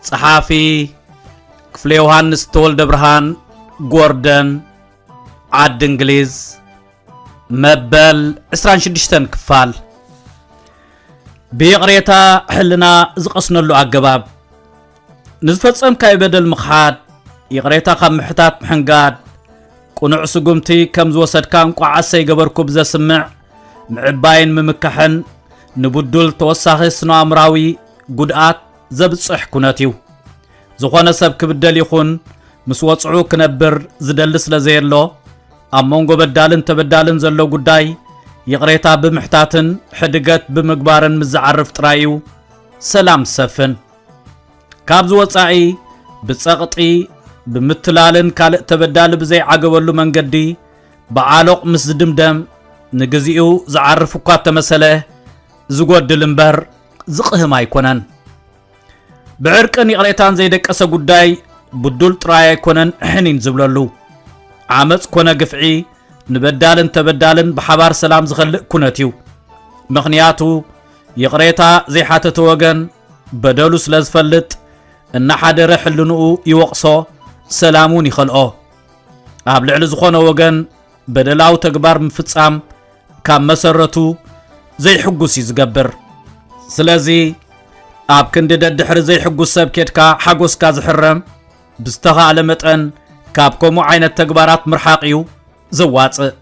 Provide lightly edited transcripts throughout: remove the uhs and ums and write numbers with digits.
صحافي ክፍለ ዮሐንስ ተወልደ ብርሃን ጎርደን ዓዲ እንግሊዝ መበል 26 ክፋል ብይቕሬታ ሕልና ዝቐስነሉ ኣገባብ ንዝፈጸም ካይ በደል ምኽሓድ ይቕሬታ ካብ ምሕታት ምሕንጋድ ቁኑዕ ስጉምቲ ከም ዝወሰድካ እንቋዓሰይ ገበርኩ ብዘስምዕ ምዕባይን ምምካሕን ንቡዱል ተወሳኺ ስነኣምራዊ ጉድኣት ዘብጽሕ ኩነት እዩ ዝኾነ ሰብ ክብደል ይኹን ምስ ወጽዑ ክነብር ዝደሊ ስለ ዘየሎ ኣብ መንጎ በዳልን ተበዳልን ዘሎ ጉዳይ ይቕሬታ ብምሕታትን ሕድገት ብምግባርን ምዝዓርፍ ጥራይ እዩ ሰላም ሰፍን ካብ ዝወጻኢ ብጸቕጢ ብምትላልን ካልእ ተበዳሊ ብዘይዓገበሉ መንገዲ ብዓሎቕ ምስ ዝድምደም ንግዚኡ ዝዓርፍ እኳ ተመሰለ ዝጎድል እምበር ዝቕህም ኣይኮነን بعرقن يقريتان زي دقسه ጉዳይ بدل ጥራይ ኣይኮነን ሕኒን ዝብለሉ ዓመጽ ኮነ ግፍዒ ንበዳልን ተበዳልን በሓባር ሰላም ዝኸልእ ኩነት እዩ ምኽንያቱ ይቅሬታ ዘይሓተተ ወገን በደሉ ስለ ዝፈልጥ እና ሓደረ ሕልንኡ ይወቕሶ ሰላሙን ይኸልኦ ኣብ ልዕሊ ዝኾነ ወገን በደላው ተግባር ምፍጻም ካብ መሰረቱ ዘይሕጉስ ይዝገብር ስለዚ ኣብ ክንዲ ድሕሪ ዘይሕጉስ ሰብ ኬድካ ሓጎስካ ዝሕረም ብዝተኻለ መጠን ካብ ከምኡ ዓይነት ተግባራት ምርሓቕ እዩ ዘዋጽእ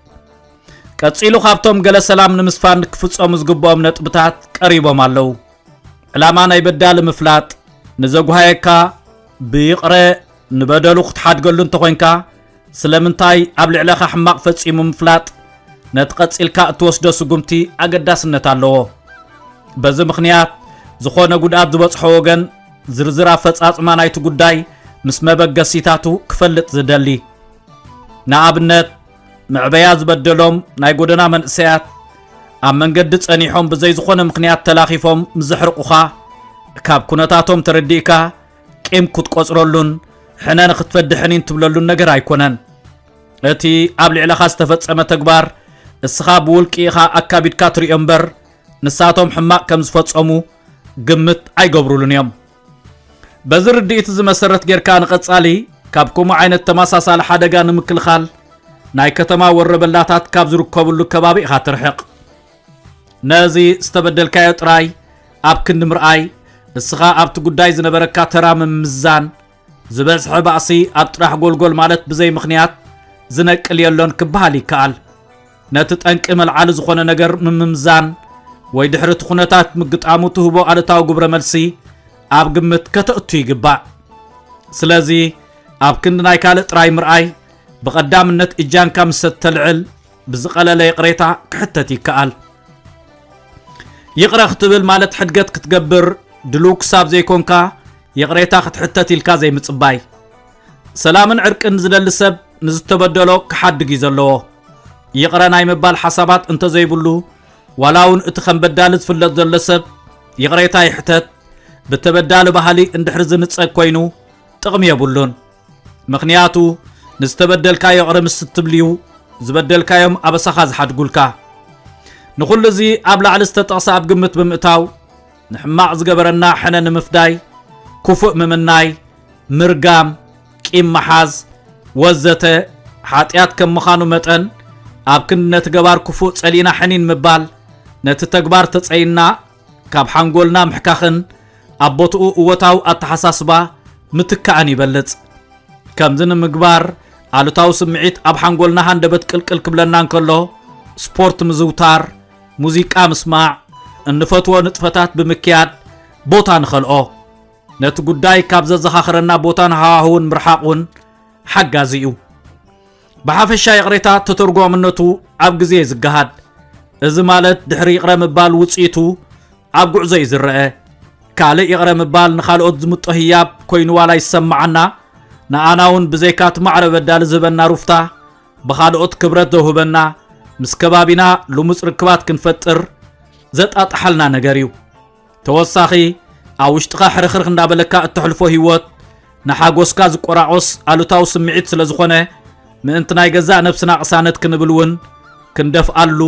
ቀጺሉ ካብቶም ገለ ሰላም ንምስፋን ክፍጸሙ ዝግብኦም ነጥብታት ቀሪቦም ኣለው ዕላማ ናይ በዳሊ ምፍላጥ ንዘጓሃየካ ብይቕረ ንበደሉ ክትሓድገሉ እንተኾንካ ስለምንታይ ኣብ ልዕለኻ ሕማቕ ፈጺሙ ምፍላጥ ነቲ ቀጺልካ እትወስዶ ስጉምቲ ኣገዳስነት ኣለዎ በዚ ምኽንያት ዝኾነ ጉድኣት ዝበጽሖ ወገን ዝርዝር ኣፈጻጽማ ናይቲ ጉዳይ ምስ መበገሲታቱ ክፈልጥ ዝደሊ ንኣብነት ምዕበያ ዝበደሎም ናይ ጎደና መንእሰያት ኣብ መንገዲ ጸኒሖም ብዘይ ዝኾነ ምኽንያት ተላኺፎም ምዝሕርቁኻ ካብ ኩነታቶም ተረዲእካ ቂም ክትቆጽረሉን ሕነ ንኽትፈድሕኒን ትብለሉን ነገር ኣይኮነን እቲ ኣብ ልዕለኻ ዝተፈጸመ ተግባር እስኻ ብውልቂ ኢኻ ኣካቢድካ ትሪኦ እምበር ንሳቶም ሕማቕ ከም ዝፈጸሙ ግምት ኣይገብሩሉን እዮም በዚ ርድኢት ዝመሰረት ጌርካ ንቐጻሊ ካብ ከምኡ ዓይነት ተመሳሳሊ ሓደጋ ንምክልኻል ናይ ከተማ ወረበላታት ካብ ዝርከብሉ ከባቢ ኢኻ ትርሕቕ ነዚ ዝተበደልካዮ ጥራይ ኣብ ክንዲ ምርኣይ እስኻ ኣብቲ ጉዳይ ዝነበረካ ተራ ምምዛን ዝበዝሐ ባእሲ ኣብ ጥራሕ ጎልጎል ማለት ብዘይ ምኽንያት ዝነቅል የሎን ክበሃል ይከኣል ነቲ ጠንቂ መልዓሊ ዝኾነ ነገር ምምዛን ወይ ድሕሪ ኩነታት ምግጣሙ ትህቦ ኣለታው ግብረ መልሲ ኣብ ግምት ከተእቱ ይግባእ ስለዚ ኣብ ክንዲ ናይ ካልእ ጥራይ ምርኣይ ብቐዳምነት እጃንካ ምስ ተልዕል ብዝቐለለ ይቕሬታ ክሕተት ይከኣል ይቕረ ክትብል ማለት ሕድገት ክትገብር ድሉው ክሳብ ዘይኮንካ ይቕሬታ ክትሕተት ኢልካ ዘይምጽባይ ሰላምን ዕርቅን ዝደሊ ሰብ ንዝተበደሎ ክሓድግ እዩ ዘለዎ ይቕረ ናይ ምባል ሓሳባት እንተዘይብሉ ዋላውን እቲ ከም በዳሊ ዝፍለጥ ዘሎ ሰብ ይቕሬታ ይሕተት ብተበዳሊ ባህሊ እንድሕር ዝንጸግ ኮይኑ ጥቕሚ የብሉን ምኽንያቱ ንዝተበደልካዮ ይቕረ ምስ ትብልዩ ዝበደልካዮም ኣበሳኻ ዝሓድጉልካ ንኹሉ እዚ ኣብ ላዕሊ ዝተጠቕሰ ኣብ ግምት ብምእታው ንሕማቕ ዝገበረና ሕነ ንምፍዳይ ክፉእ ምምናይ ምርጋም ቂም መሓዝ ወዘተ ሓጢያት ከም ምዃኑ መጠን ኣብ ክንዲ ነቲ ገባር ክፉእ ጸሊና ሕኒን ምባል ነቲ ተግባር ተጸይና ካብ ሓንጎልና ምሕካኽን ኣብ ቦትኡ እወታው ኣተሓሳስባ ምትካእን ይበልጽ ከምዚ ንምግባር ኣሉታዊ ስምዒት ኣብ ሓንጎልና ሃንደበት ቅልቅል ክብለና እንከሎ ስፖርት ምዝውታር ሙዚቃ ምስማዕ እንፈትዎ ንጥፈታት ብምክያድ ቦታ ንኸልኦ ነቲ ጉዳይ ካብ ዘዘኻኽረና ቦታን ሃዋህውን ምርሓቑን ሓጋዚ እዩ ብሓፈሻ ይቕሬታ ተተርጓምነቱ ኣብ ግዜ ዝገሃድ እዚ ማለት ድሕሪ ይቕረ ምባል ውጽኢቱ ኣብ ጉዕዞ ይዝረአ ካልእ ይቕረ ምባል ንኻልኦት ዝምጦ ህያብ ኮይኑ ዋላ ይሰማዓና ንኣናውን ብዘይካት ማዕረ በዳሊ ዝህበና ሩፍታ ብኻልኦት ክብረት ዘውህበና ምስ ከባቢና ልሙፅ ርክባት ክንፈጥር ዘጣጣሓልና ነገር እዩ ተወሳኺ ኣብ ውሽጥኻ ሕርኽርኽ እንዳበለካ እትሕልፎ ህይወት ንሓጎስካ ዝቆራዖስ ኣሉታዊ ስምዒት ስለ ዝኾነ ምእንቲ ናይ ገዛእ ነብስና ቅሳነት ክንብል እውን ክንደፍኣሉ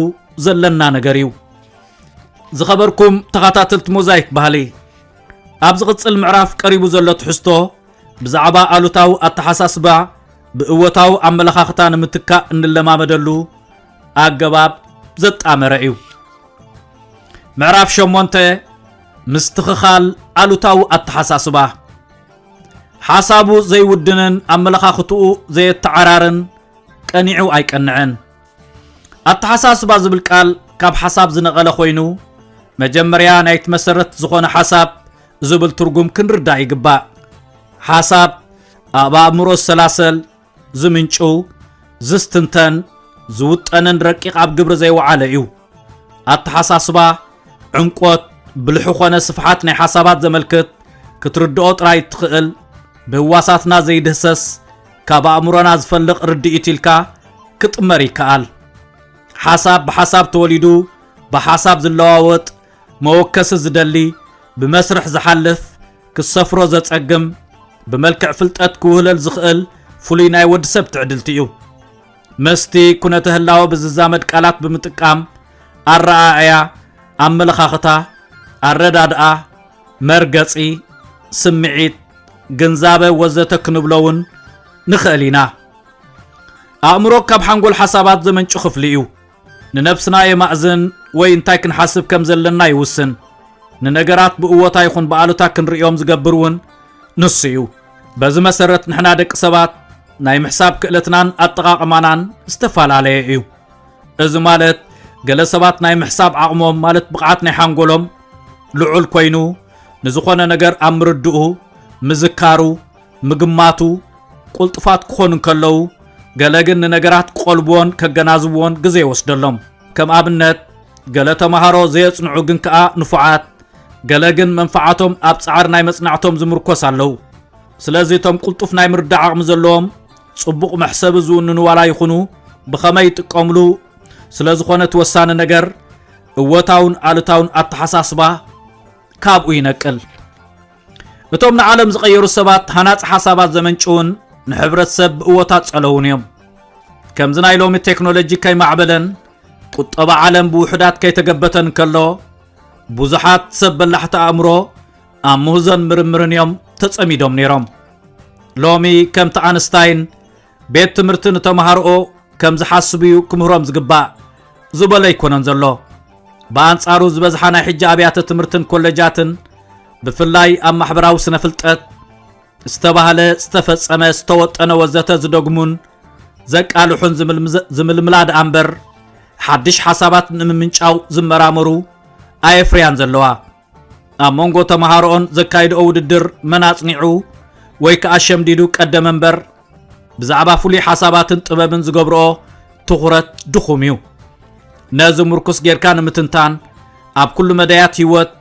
ዘለና ነገር እዩ ዝኸበርኩም ተኸታተልቲ ሞዛይክ ባህሊ ኣብ ዝቕፅል ምዕራፍ ቀሪቡ ዘሎ ትሕዝቶ ብዛዕባ ኣሉታዊ ኣተሓሳስባ ብእወታዊ ኣመለኻኽታ ንምትካእ እንለማመደሉ ኣገባብ ዘጣመረ እዩ ምዕራፍ 8 ምስትኽኻል ኣሉታዊ ኣተሓሳስባ ሓሳቡ ዘይውድንን ኣመለኻኽትኡ ዘየተዓራርን ቀኒዑ ኣይቀንዕን ኣተሓሳስባ ዝብል ቃል ካብ ሓሳብ ዝነቐለ ኮይኑ መጀመርያ ናይቲ መሰረት ዝኾነ ሓሳብ ዝብል ትርጉም ክንርዳእ ይግባእ ሓሳብ ኣብ ኣእምሮ ሰላሰል ዝምንጩ ዝስትንተን ዝውጠንን ረቂቕ ኣብ ግብሪ ዘይወዓለ እዩ ኣተሓሳስባ ዕንቆት ብልሑ ኾነ ስፍሓት ናይ ሓሳባት ዘመልክት ክትርድኦ ጥራይ ትኽእል ብህዋሳትና ዘይድህሰስ ካብ ኣእምሮና ዝፈልቕ ርድኢት ኢልካ ክጥመር ይከኣል ሓሳብ ብሓሳብ ተወሊዱ ብሓሳብ ዝለዋወጥ መወከሲ ዝደሊ ብመስርሕ ዝሓልፍ ክሰፍሮ ዘጸግም ብመልክዕ ፍልጠት ክውህለል ዝኽእል ፍሉይ ናይ ወዲ ሰብ ትዕድልቲ እዩ መስቲ ኩነተ ህላወ ብዝዛመድ ቃላት ብምጥቃም ኣረኣእያ ኣመለኻኽታ ኣረዳድኣ መርገፂ ስምዒት ግንዛበ ወዘተ ክንብሎውን ንኽእል ኢና ኣእምሮ ካብ ሓንጎል ሓሳባት ዘመንጩ ክፍሊ እዩ ንነብስና የማእዝን ወይ እንታይ ክንሓስብ ከም ዘለና ይውስን ንነገራት ብእወታ ይኹን ብኣሉታ ክንሪኦም ዝገብር እውን ንሱ እዩ በዚ መሰረት ንሕና ደቂ ሰባት ናይ ምሕሳብ ክእለትናን ኣጠቓቕማናን ዝተፈላለየ እዩ እዚ ማለት ገለ ሰባት ናይ ምሕሳብ ዓቕሞም ማለት ብቕዓት ናይ ሓንጎሎም ልዑል ኮይኑ ንዝኾነ ነገር ኣብ ምርድኡ ምዝካሩ ምግማቱ ቁልጥፋት ክኾኑ ከለዉ ገለ ግን ንነገራት ክቆልብዎን ከገናዝብዎን ግዜ ይወስደሎም ከም ኣብነት ገለ ተምሃሮ ዘየጽንዑ ግን ከዓ ንፉዓት ገለ ግን መንፈዓቶም ኣብ ጻዕር ናይ መጽናዕቶም ዝምርኮስ ኣለዉ ስለዚ እቶም ቁልጡፍ ናይ ምርዳዕ ዓቕሚ ዘለዎም ጽቡቕ መሕሰቢ ዝውንኑ ዋላ ይኹኑ ብኸመይ ይጥቀምሉ ስለ ዝኾነ ትወሳኒ ነገር እወታውን ኣሉታውን ኣተሓሳስባ ካብኡ ይነቅል እቶም ንዓለም ዝቐየሩ ሰባት ሃናፂ ሓሳባት ዘመንጭውን ንሕብረተሰብ ብእወታት ጸለውን እዮም ከምዚ ናይ ሎሚ ቴክኖሎጂ ከይማዕበለን ቁጠባ ዓለም ብውሕዳት ከይተገበተን ከሎ ብዙሓት ሰብ በላሕቲ ኣእምሮ ኣብ ምህዞን ምርምርን እዮም ተጸሚዶም ነይሮም ሎሚ ከምቲ ኣንስታይን ቤት ትምህርቲ ንተምሃርኦ ከም ዝሓስቡ እዩ ክምህሮም ዝግባእ ዝበለ ይኮነን ዘሎ ብኣንጻሩ ዝበዝሓ ናይ ሕጂ ኣብያተ ትምህርትን ኮሌጃትን ብፍላይ ኣብ ማሕበራዊ ስነ ፍልጠት ዝተባህለ ዝተፈጸመ ዝተወጠነ ወዘተ ዝደግሙን ዘቃልሑን ዝምልምላድ ኣንበር ሓድሽ ሓሳባት ንምምንጫው ዝመራመሩ ኣየፍርያን ዘለዋ ኣብ መንጎ ተምሃሮኦን ዘካይድኦ ውድድር መናጽኒዑ ወይ ከዓ ሸምዲዱ ቀደመ እምበር ብዛዕባ ፍሉይ ሓሳባትን ጥበብን ዝገብርኦ ትኹረት ድኹም እዩ ነዚ ምርኩስ ጌርካ ንምትንታን ኣብ ኩሉ መዳያት ህይወት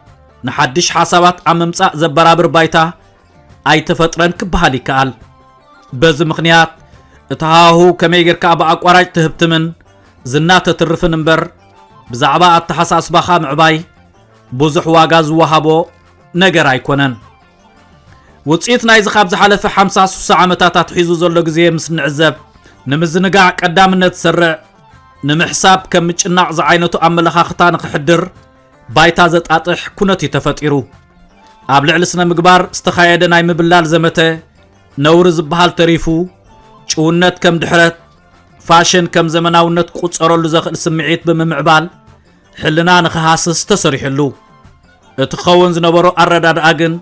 ንሓድሽ ሓሳባት ኣብ ምምጻእ ዘበራብር ባይታ ኣይተፈጥረን ክበሃል ይከኣል በዚ ምኽንያት እቲ ሃሁ ከመይ ጌርካ ብኣቋራጭ ትህብትምን ዝና ተትርፍን እምበር ብዛዕባ ኣተሓሳስባኻ ምዕባይ ብዙሕ ዋጋ ዝወሃቦ ነገር ኣይኮነን ውፅኢት ናይዚ ካብ ዝሓለፈ 50-60 ዓመታት ኣትሒዙ ዘሎ ግዜ ምስ ንዕዘብ ንምዝንጋዕ ቀዳምነት ዝሰርዕ ንምሕሳብ ከም ምጭናቕ ዝዓይነቱ ኣመለኻኽታ ንክሕድር ባይታ ዘጣጥሕ ኩነት እዩ ተፈጢሩ ኣብ ልዕሊ ስነ ምግባር ዝተኻየደ ናይ ምብላል ዘመተ ነውሪ ዝበሃል ተሪፉ ጭውነት ከም ድሕረት ፋሽን ከም ዘመናውነት ቁፀረሉ ዘኽእል ስምዒት ብምምዕባል ሕልና ንኽሃስስ ተሰሪሕሉ እቲ ኸውን ዝነበሮ ኣረዳድኣ ግን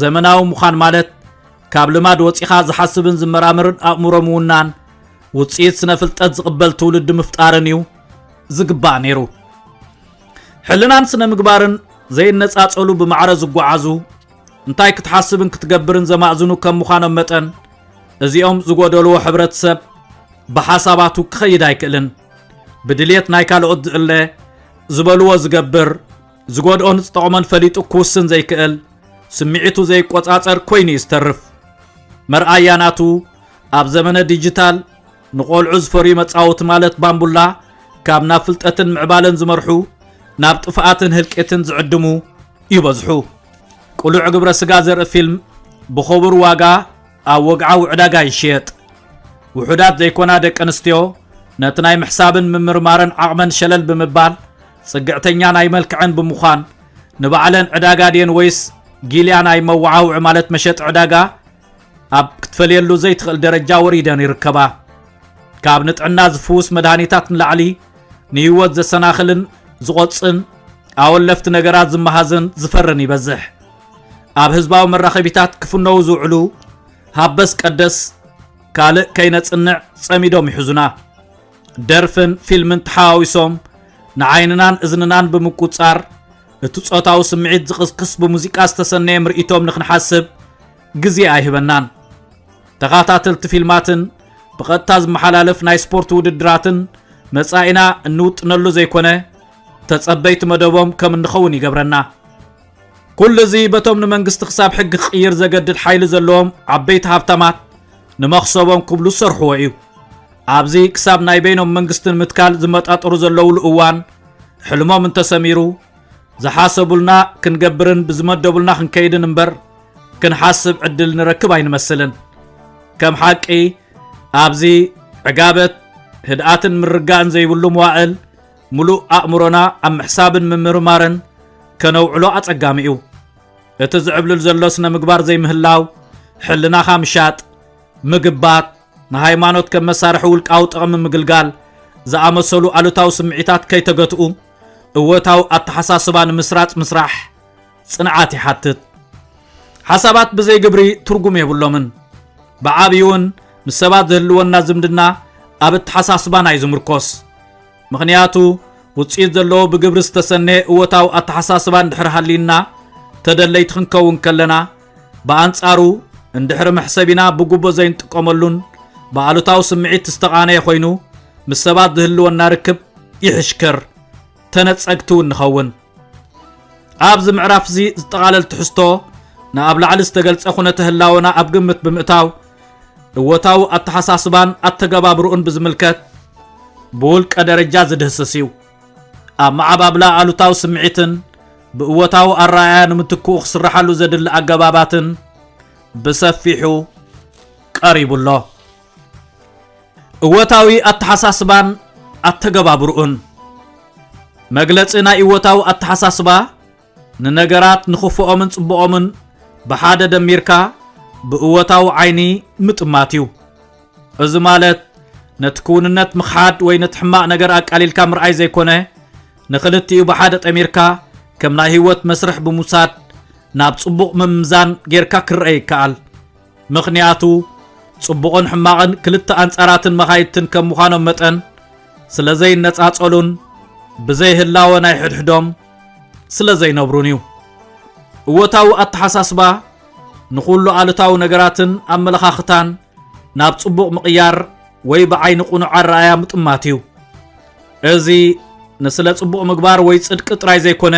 ዘመናዊ ምዃን ማለት ካብ ልማድ ወፂኻ ዝሓስብን ዝመራምርን ኣእምሮ ምውናን ውፅኢት ስነ ፍልጠት ዝቕበል ትውልዲ ምፍጣርን እዩ ዝግባእ ነይሩ ሕልናን ስነ ምግባርን ዘይነጻጸሉ ብማዕረ ዝጓዓዙ እንታይ ክትሓስብን ክትገብርን ዘማእዝኑ ከም ምዃኖም መጠን እዚኦም ዝጎደልዎ ሕብረተሰብ ብሓሳባቱ ክኸይድ ኣይክእልን ብድልየት ናይ ካልኦት ዝእለ ዝበልዎ ዝገብር ዝጎድኦን ዝጠቕሞን ፈሊጡ ክውስን ዘይክእል ስምዒቱ ዘይቆጻጸር ኮይኑ ይስተርፍ መርኣያናቱ ኣብ ዘመነ ዲጂታል ንቆልዑ ዝፈርዩ መጻወቲ ማለት ባምቡላ ካብ ናብ ፍልጠትን ምዕባለን ዝመርሑ ናብ ጥፍኣትን ህልቀትን ዝዕድሙ ይበዝሑ ቁሉዕ ግብረ ስጋ ዘርኢ ፊልም ብኽቡር ዋጋ ኣብ ወግዓዊ ዕዳጋ ይሽየጥ ውሑዳት ዘይኮና ደቂ ኣንስትዮ ነቲ ናይ ምሕሳብን ምምርማርን ዓቕመን ሸለል ብምባል ጽግዕተኛ ናይ መልክዕን ብምዃን ንባዕለን ዕዳጋ ድየን ወይስ ጊልያ ናይ መወዓውዒ ማለት መሸጢ ዕዳጋ ኣብ ክትፈልየሉ ዘይትኽእል ደረጃ ወሪደን ይርከባ ካብ ንጥዕና ዝፍውስ መድሃኒታት ንላዕሊ ንህይወት ዘሰናኽልን ዝቖፅን ኣወለፍቲ ነገራት ዝመሃዝን ዝፈርን ይበዝሕ ኣብ ህዝባዊ መራኸቢታት ክፍነው ዝውዕሉ ሃበስ ቀደስ ካልእ ከይነጽንዕ ጸሚዶም ይሕዙና ደርፍን ፊልምን ተሓዋዊሶም ንዓይንናን እዝንናን ብምቁጻር እቲ ጾታዊ ስምዒት ዝቕስቅስ ብሙዚቃ ዝተሰነየ ምርኢቶም ንኽንሓስብ ግዜ ኣይህበናን ተኻታተልቲ ፊልማትን ብቐጥታ ዝመሓላለፍ ናይ ስፖርት ውድድራትን መጻኢና እንውጥነሉ ዘይኮነ ተጸበይቲ መደቦም ከም እንኸውን ይገብረና ኩሉ እዚ በቶም ንመንግስቲ ክሳብ ሕጊ ክቕይር ዘገድድ ሓይሊ ዘለዎም ዓበይቲ ሃብታማት ንመኽሰቦም ክብሉ ዝሰርሕዎ እዩ ኣብዚ ክሳብ ናይ በይኖም መንግስትን ምትካል ዝመጣጠሩ ዘለውሉ እዋን ሕልሞም እንተሰሚሩ ዝሓሰቡልና ክንገብርን ብዝመደቡልና ክንከይድን እምበር ክንሓስብ ዕድል ንረክብ ኣይንመስልን ከም ሓቂ ኣብዚ ዕጋበት ህድኣትን ምርጋእን ዘይብሉ መዋዕል ሙሉእ ኣእምሮና ኣብ ምሕሳብን ምምርማርን ከነውዕሎ ኣጸጋሚ እዩ እቲ ዝዕብልል ዘሎ ስነ ምግባር ዘይምህላው ሕልናኻ ምሻጥ ምግባት ንሃይማኖት ከም መሳርሒ ውልቃዊ ጥቕሚ ምግልጋል ዝኣመሰሉ ኣሉታዊ ስምዒታት ከይተገትኡ እወታዊ ኣተሓሳስባ ንምስራጽ ምስራሕ ጽንዓት ይሓትት ሓሳባት ብዘይ ግብሪ ትርጉም የብሎምን ብዓብይውን ምስ ሰባት ዝህልወና ዝምድና ኣብ እተሓሳስባ ናይ ዝምርኮስ ምኽንያቱ ውፅኢት ዘለዎ ብግብሪ ዝተሰነየ እወታዊ ኣተሓሳስባ እንድሕር ሃሊና ተደለይቲ ክንከውን ከለና ብኣንጻሩ እንድሕሪ መሕሰቢና ብጉቦ ዘይንጥቀመሉን ብኣሉታዊ ስምዒት ዝተቓነየ ኮይኑ ምስ ሰባት ዝህልወና ርክብ ይሕሽክር ተነጸግቲ እውን ንኸውን ኣብዚ ምዕራፍ እዚ ዝጠቓለል ትሕዝቶ ንኣብ ላዕሊ ዝተገልጸ ኩነተ ህላወና ኣብ ግምት ብምእታው እወታዊ ኣተሓሳስባን ኣተገባብርኡን ብዝምልከት ብውልቀ ደረጃ ዝድህስስ እዩ ኣብ ማዕባብላ ኣሉታዊ ስምዒትን ብእወታዊ ኣረኣያ ንምትክኡ ክስራሓሉ ዘድሊ ኣገባባትን ብሰፊሑ ቀሪቡሎ እወታዊ ኣተሓሳስባን ኣተገባብርኡን መግለጺ ናይ እወታዊ ኣተሓሳስባ ንነገራት ንኽፍኦምን ጽቡቖምን ብሓደ ደሚርካ ብእወታዊ ዓይኒ ምጥማት እዩ እዚ ማለት ነቲ ክውንነት ምኽሓድ ወይ ነቲ ሕማቕ ነገር ኣቃሊልካ ምርኣይ ዘይኮነ ንኽልቲኡ ብሓደ ጠሚርካ ከም ናይ ህይወት መስርሕ ብምውሳድ ናብ ጽቡቕ ምምዛን ጌርካ ክርአይ ይከኣል ምኽንያቱ ጽቡቕን ሕማቕን ክልተ ኣንጻራትን መኻይድትን ከም ምዃኖም መጠን ስለዘይ ነጻጸሉን ብዘይ ህላወ ናይ ሕድሕዶም ስለዘይነብሩን እዩ እወታዊ ኣተሓሳስባ ንኹሉ ኣሉታዊ ነገራትን ኣመለኻኽታን ናብ ጽቡቕ ምቕያር ወይ ብዓይኒ ቁኑዕ ኣረኣያ ምጥማት እዩ እዚ ንስለ ጽቡቕ ምግባር ወይ ጽድቂ ጥራይ ዘይኮነ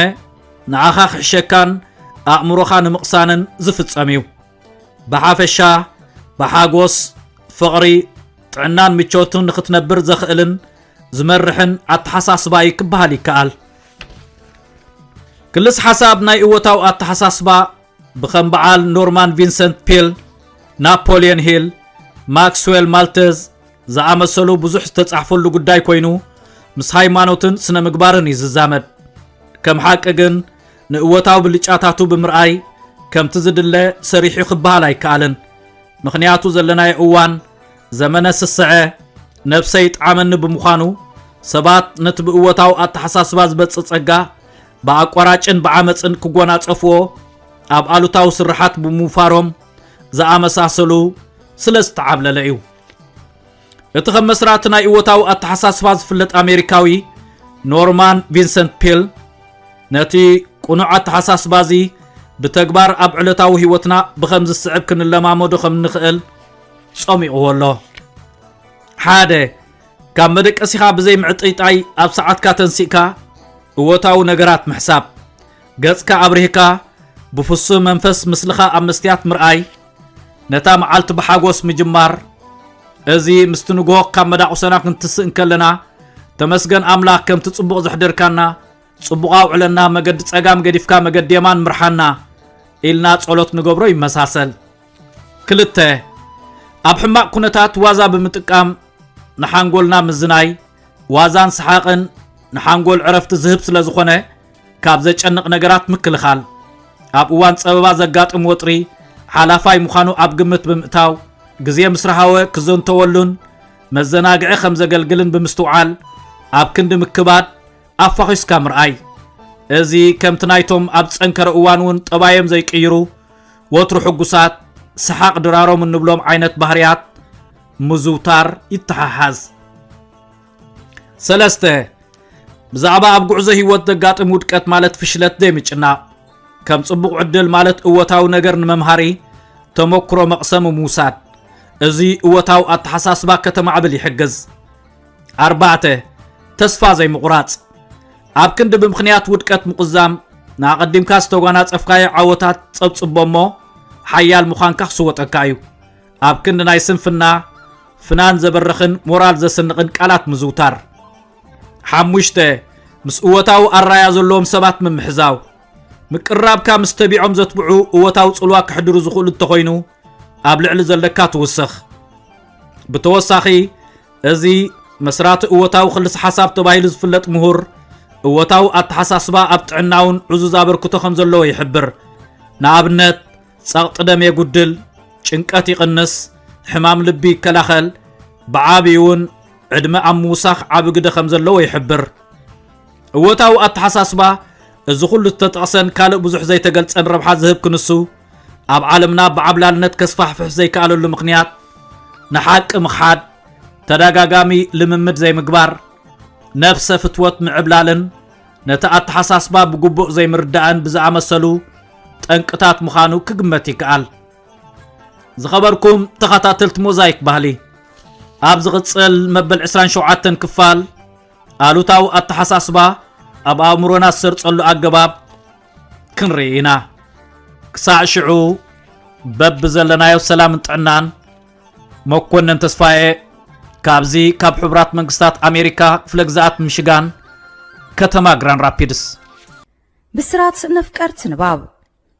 ንዓኻ ክሕሸካን ኣእምሮኻ ንምቕሳንን ዝፍጸም እዩ ብሓፈሻ ብሓጎስ ፍቕሪ ጥዕናን ምቾትን ንኽትነብር ዘኽእልን ዝመርሕን ኣተሓሳስባ ክበሃል ይከኣል ክልስ ሓሳብ ናይ እወታዊ ኣተሓሳስባ ብኸም በዓል ኖርማን ቪንሰንት ፔል ናፖሊዮን ሂል ማክስዌል ማልተዝ ዝኣመሰሉ ብዙሕ ዝተጻሕፈሉ ጉዳይ ኮይኑ ምስ ሃይማኖትን ስነ ምግባርን ይዝዛመድ ከም ሓቂ ግን ንእወታዊ ብልጫታቱ ብምርኣይ ከምቲ ዝድለ ሰሪሑ ክበሃል ኣይከኣልን ምኽንያቱ ዘለናዮ እዋን ዘመነ ስስዐ ነብሰይ ጣዕመኒ ብምዃኑ ሰባት ነቲ ብእወታዊ ኣተሓሳስባ ዝበጽእ ጸጋ ብኣቋራጭን ብዓመፅን ክጎናጸፍዎ ኣብ ኣሉታዊ ስራሓት ብምውፋሮም ዝኣመሳሰሉ ስለ ዝተዓብለለ እዩ እቲ ከም መስራቲ ናይ እወታዊ ኣተሓሳስባ ዝፍለጥ ኣሜሪካዊ ኖርማን ቪንሰንት ፔል ነቲ ቁኑዕ ኣተሓሳስባ እዚ ብተግባር ኣብ ዕለታዊ ህይወትና ብኸም ዝስዕብ ክንለማመዶ ከም ንኽእል ጸሚቑዎ ኣሎ ሓደ ካብ መደቀሲኻ ብዘይ ምዕጥይጣይ ኣብ ሰዓትካ ተንሲእካ እወታዊ ነገራት ምሕሳብ ገጽካ ኣብሪህካ بفص منفس مسلخا أمستيات مرأي نتا معالت بحاقوس مجمار ازي مستنقو كام مداقو سنة كنتسئن كلنا تمسجن أملاك كم تصبغ زحدر كنا صبغاو علنا مجد تساقام قديفكا مجد يمان مرحنا إلنا تصولوت نقبرو يمساسل كلته أب حماق كنتات وازا بمتقام نحانقولنا مزناي وازان سحاقن نحانقول عرفت زهب سلازخونه كابزج أنق نقرات مكلخال أب وان سببا زقات وطري حالافاي مخانو أب قمت بمقتاو قزيه مسرحاوه كزون تولون مزناقعي خمزة قلقلن بمستوعال أب كند مكبات أفاقس كامرأي ازي كم تنايتم أب تسنكر اوانون طبايم زي كيرو وطرو حقوسات سحاق درارو من نبلوم عينة بحريات مزوتار يتحاحاز سلسته بزعبا أب قعزه هيوت دقات مودكات مالت فشلت ديمجنا كم صبق عدل مالت اوتاو نقر نممهاري تمكرو مقسم موساد ازي اوتاو اتحساسبا كتمعبل يحجز أربعته تسفا زي مقراط أب كند بمخنيات ودكات مقزام ناقدم كاستوغانات أفكاي عوتات صبصبومو حيال مخانكخ سوت أكايو أب كند ناي سنفنا فنان زبرخن مورال زسنقن كالات مزوتار حموشته مسؤوتاو الرايا زلوم سبات من محزاو مقراب كا مستبيعهم زتبعو اوتاو صلوا كحدرو زخول التخوينو أب لعل زلكات وسخ بتوساخي ازي مسرات اوتاو خلص حساب تبايل زفلت مهور اوتاو اتحساسبا ابطعناون عزوز ابركتو خمزلو يحبر نابنت صقط دم يغدل ጭንቀት ይቅንስ حمام لبي كلاخل بعابيون عدم اموسخ عبغده خمزلو يحبر اوتاو اتحساسبا እዚ ኩሉ ተጠቅሰን ካልእ ብዙሕ ዘይተገልጸን ረብሓ ዝህብ ክንሱ ኣብ ዓለምና ብዓብላልነት ከስፋሕፍሕ ዘይከኣለሉ ምኽንያት ንሓቂ ምኽሓድ ተደጋጋሚ ልምምድ ዘይምግባር ነፍሰ ፍትወት ምዕብላልን ነቲ ኣተሓሳስባ ብግቡእ ዘይምርዳእን ብዝኣመሰሉ ጠንቅታት ምዃኑ ክግመት ይከኣል ዝኸበርኩም ተኸታተልቲ ሞዛይክ ባህሊ ኣብ ዝቕፅል መበል 27 ክፋል ኣሉታዊ ኣተሓሳስባ أب أمرنا سرصلو أجباب كنرينا كساع شعو بب زلنا يو سلام تعنان مكون ننتصفاي كابزي كاب حبرات منقستات أمريكا فلقزات مشيغان كتما جران رابيدس بسرات نفكرت نباب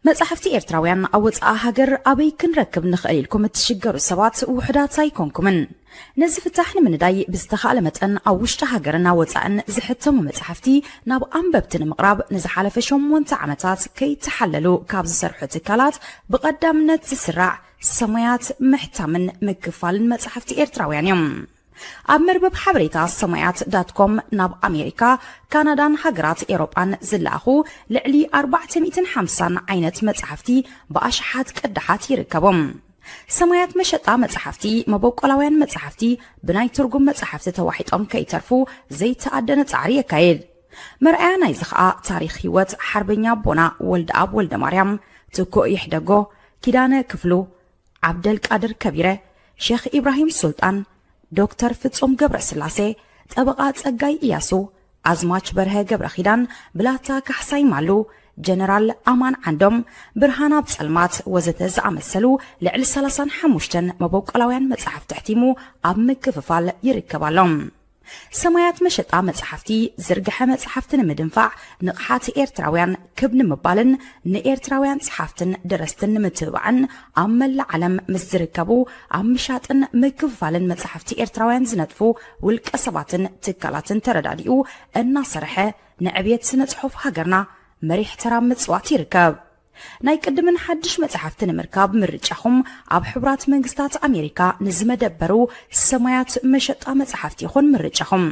مصحفتي إرتراويان أوت هاجر أبي كنركب نخيل لكم تشجر السبات وحدات سايكونكمن نزف فتحنا من داي بستخال متن أو وشتا هاجرنا وتعن زحتم مصحفتي ناب أنببتن مقرب نزحال فشم وانتعمتات كي تحللوا كابز سرحة كالات بقدام نتسرع سميات محتمن مكفال مصحفتي إرتراويان يوم أمربب حبريتا سميات.com ناب أمريكا كندا هاجرات إيروبان زلاخو لعلي 450 عينت مصحفتي بأشحات كدحات يركبهم سميات مشطا مصحفتي مبوقلاوያን مصحفتي بناي ترجم مصحفتي توحيطم كيترفو زي تأدن تعري كايد مرأي ناي زخا تاريخ هيوت حربኛ بونا ولد أب ولد مريم تكو يحدغو كيدانه كفلو عبد القادر كبيره شيخ إبراهيم سلطان دكتور فتصوم قبر سلاسي طبقات ጸጋይ ኢያሱ አዝማች በርሀ ገብረ ኺዳን ብላታ ካሕሳይ ማሉ جنرال أمان عندهم برهانا بسلمات وزت زعمسلو لعل 35 مبوقلاوያን مصحف تحتيمو أب مكففال يركبالهم سمايات مشطا مصحفتي زرغحه مصحفتن مدنفع نقحات إيرتراوያን كبن مبالن نإيرتراوያን صحفتن درستن متبعن أمل العالم مزركبو أمشاتن مكففالن مصحفتي إيرتراوያን زنطفو والقصباتن تكالاتن ترداديو الناصرحه نعبيت سنه صحف هاجرنا مريح ترام مصوات يركب ناي قدمن حدش مصحفتن مركاب مرچخم اب حبرات منግስታት አሜሪካ ንዝመደበሩ ሰማያት መሸጣ መጽሐፍት ይኹን مرچخم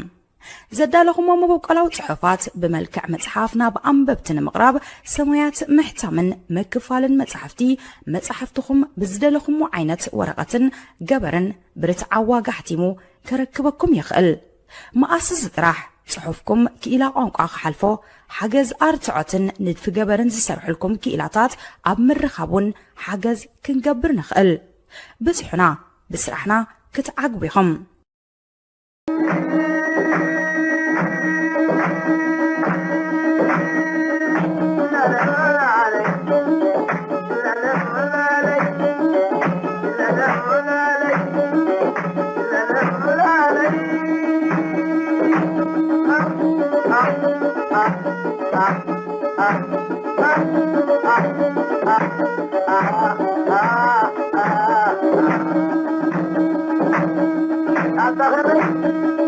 زدالهم مبوقلاو صحفات بملكع مصحفنا بأنببتن مقرب سمايات محتمن مكفالن مصحفتكم بزدلكم عينت ورقتن جبرن برتعوا قحتيمو كركبكم يخل ما أسس طرح صحفكم كإلى عنق حلفو حجز أرتعتن ندف جبرن زسرح لكم كإلاتات أب مرخبون حجز كنجبر نخل بزحنا بسرحنا كتعقبهم أتغرب